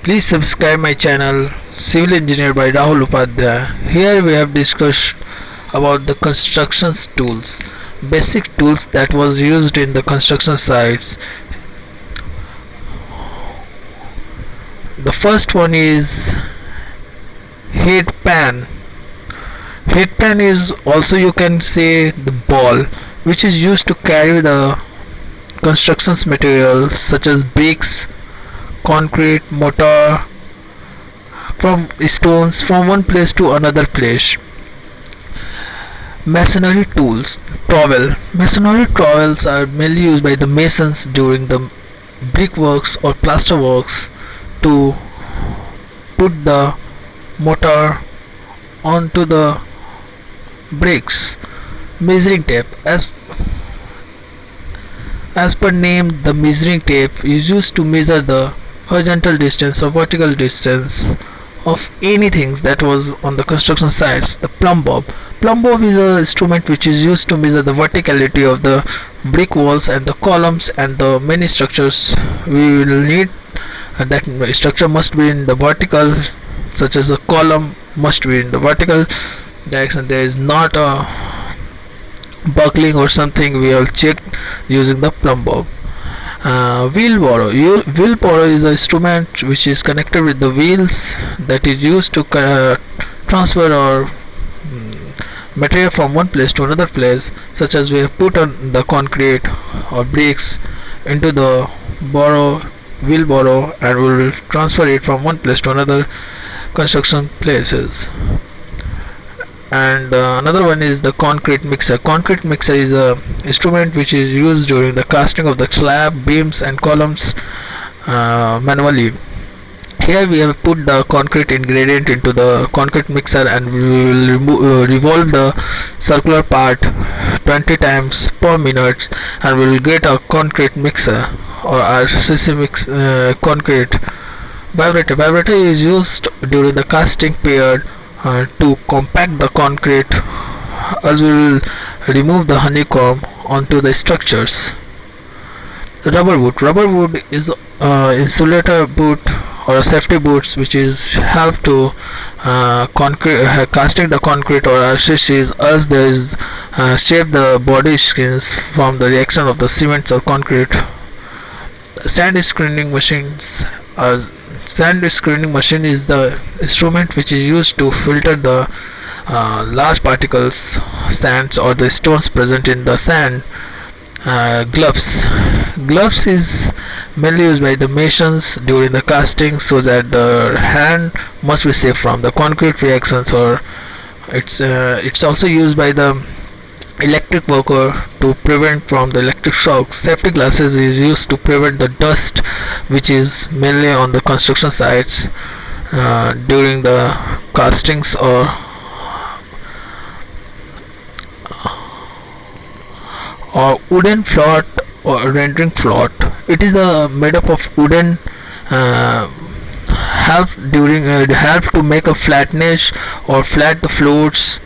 Please subscribe my channel Civil Engineer by Rahul Upadhyay. Here we have discussed about the construction tools, basic tools that was used in the construction sites. The first one is heat pan. Heat pan is also you can say the ball which is used to carry the constructions material such as bricks, concrete, mortar from stones from one place to another place. Masonry tools. Trowel. Masonry trowels are mainly used by the masons during the brickworks or plaster works to put the mortar onto the bricks. Measuring tape. As per name, the measuring tape is used to measure the horizontal distance or vertical distance of anything that was on the construction sites. The plumb bob. Plumb bob is a instrument which is used to measure the verticality of the brick walls and the columns and the many structures we will need. That structure must be in the vertical, such as a column must be in the vertical direction. There is not a buckling or something. We will check using the plumb bob. Wheelbarrow. Wheelbarrow is an instrument which is connected with the wheels that is used to transfer or material from one place to another place, such as we have put on the concrete or bricks into the borrow wheelbarrow and we will transfer it from one place to another construction places. And another one is the concrete mixer. Concrete mixer is a instrument which is used during the casting of the slab, beams and columns manually. Here we have put the concrete ingredient into the concrete mixer and we will revolve the circular part 20 times per minute and we will get a concrete mixer or RCC mix concrete. Vibrator. Vibrator is used during the casting period to compact the concrete as we will remove the honeycomb onto the structures. Rubber boot. Rubber boot is insulator boot or a safety boots which is help to casting the concrete or RCCs as there is save the body skins from the reaction of the cements or concrete. Sand screening machines. Sand screening machine is the instrument which is used to filter the large particles, sands or the stones present in the sand. Gloves. Gloves is mainly used by the masons during the casting so that the hand must be safe from the concrete reactions, or it's also used by the electric worker to prevent from the electric shocks. Safety glasses is used to prevent the dust which is mainly on the construction sites during the castings or wooden float or rendering float. It is made up of wooden help to make a flatness or flat the floors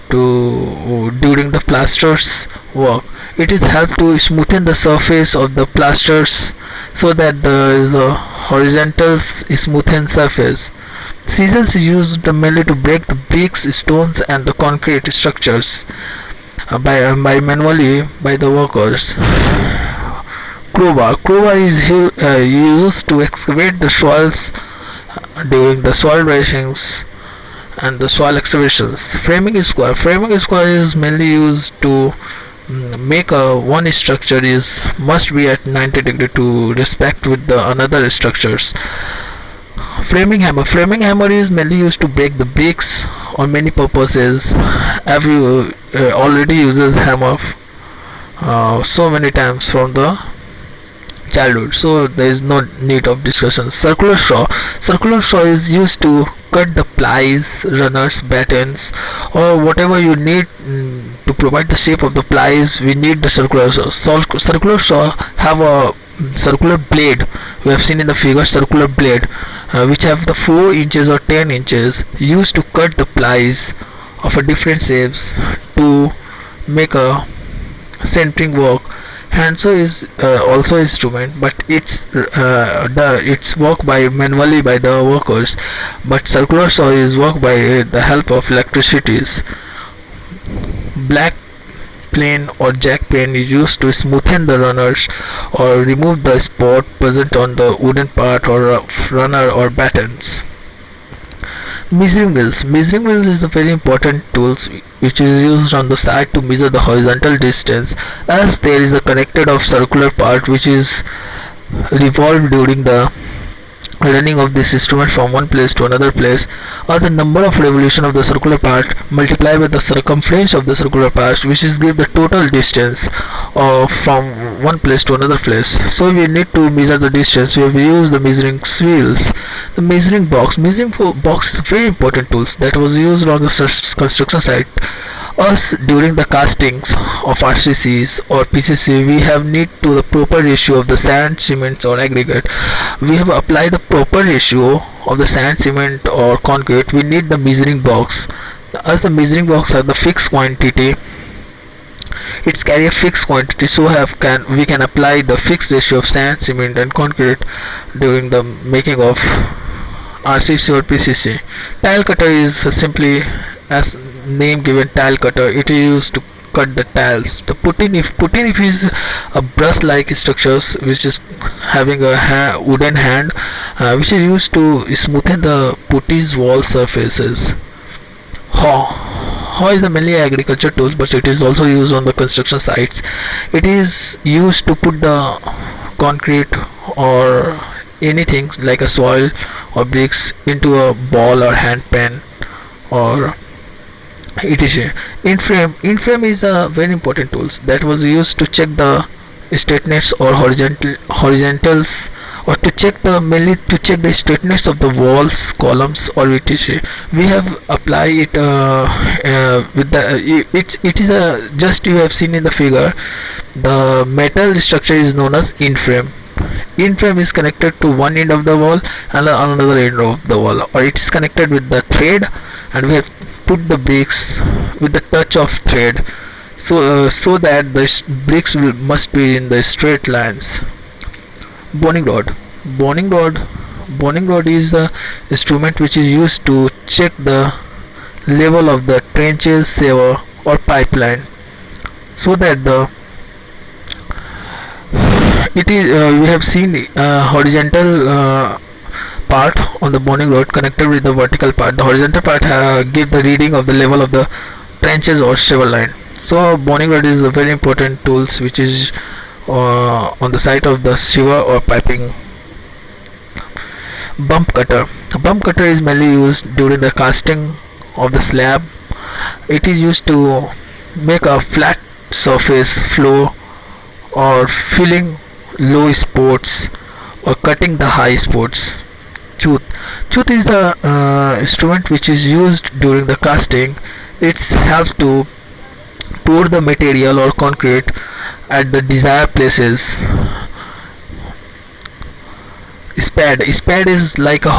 to during the plasters work. It is help to smoothen the surface of the plasters so that there is a horizontal smoothen surface. Chisels is used mainly to break the bricks, stones and the concrete structures by manually by the workers. Crowbar. Crowbar is used to excavate the soils during the soil dressings and the soil excavations. Framing square. Framing square is mainly used to make a one structure is must be at 90 degree to respect with the another structures. Framing hammer. Framing hammer is mainly used to break the bricks on many purposes. Every already uses hammer so many times from the childhood, so there is no need of discussion. Circular saw. Circular saw is used to cut the plies, runners, battens or whatever you need to provide the shape of the plies. We need the circular saw. Circular saw have a circular blade. We have seen in the figure circular blade which have the 4 inches or 10 inches used to cut the plies of a different shapes to make a centering work. Handsaw is also instrument, but it's worked by manually by the workers, but circular saw is worked by the help of electricities. Black plane or jack plane is used to smoothen the runners or remove the spot present on the wooden part or runner or battens. Measuring wheels is a very important tool which is used on the side to measure the horizontal distance, as there is a connected of circular part which is revolved during the running of this instrument from one place to another place, or the number of revolution of the circular part multiplied with the circumference of the circular part, which is give the total distance from one place to another place. So we need to measure the distance. We have used the measuring wheels. The measuring box is a very important tools that was used on the construction site. Us during the castings of RCCs or PCC, we have need to the proper ratio of the sand, cement or aggregate. We have applied the proper ratio of the sand, cement or concrete. We need the measuring box. As the measuring box are the fixed quantity, it's carry a fixed quantity, so we can apply the fixed ratio of sand, cement and concrete during the making of RCC or PCC. Tile cutter is simply as name given tile cutter. It is used to cut the tiles. The putin if is a brush like structures which is having a wooden hand, which is used to smoothen the putty's wall surfaces. How is a mainly agriculture tool, but it is also used on the construction sites. It is used to put the concrete or anything like a soil or bricks into a ball or hand pen or etc. In frame is a very important tools that was used to check the straightness or horizontals, or to check the mainly to check the straightness of the walls, columns or etc. We have applied it with the it is a just you have seen in the figure. The metal structure is known as in-frame. In-frame is connected to one end of the wall and another end of the wall, or it is connected with the thread, and we have put the bricks with the touch of thread, so that the bricks must be in the straight lines. Boning rod. Boning rod is the instrument which is used to check the level of the trenches, sewer or pipeline, so that the it is we have seen horizontal part on the boning rod connected with the vertical part. The horizontal part give the reading of the level of the trenches or sewer line. So boning rod is a very important tools which is on the site of the sewer or piping. Bump cutter is mainly used during the casting of the slab. It is used to make a flat surface floor, or filling low spots, or cutting the high spots. Tooth is the instrument which is used during the casting. It helps to pour the material or concrete at the desired places. Spade is like a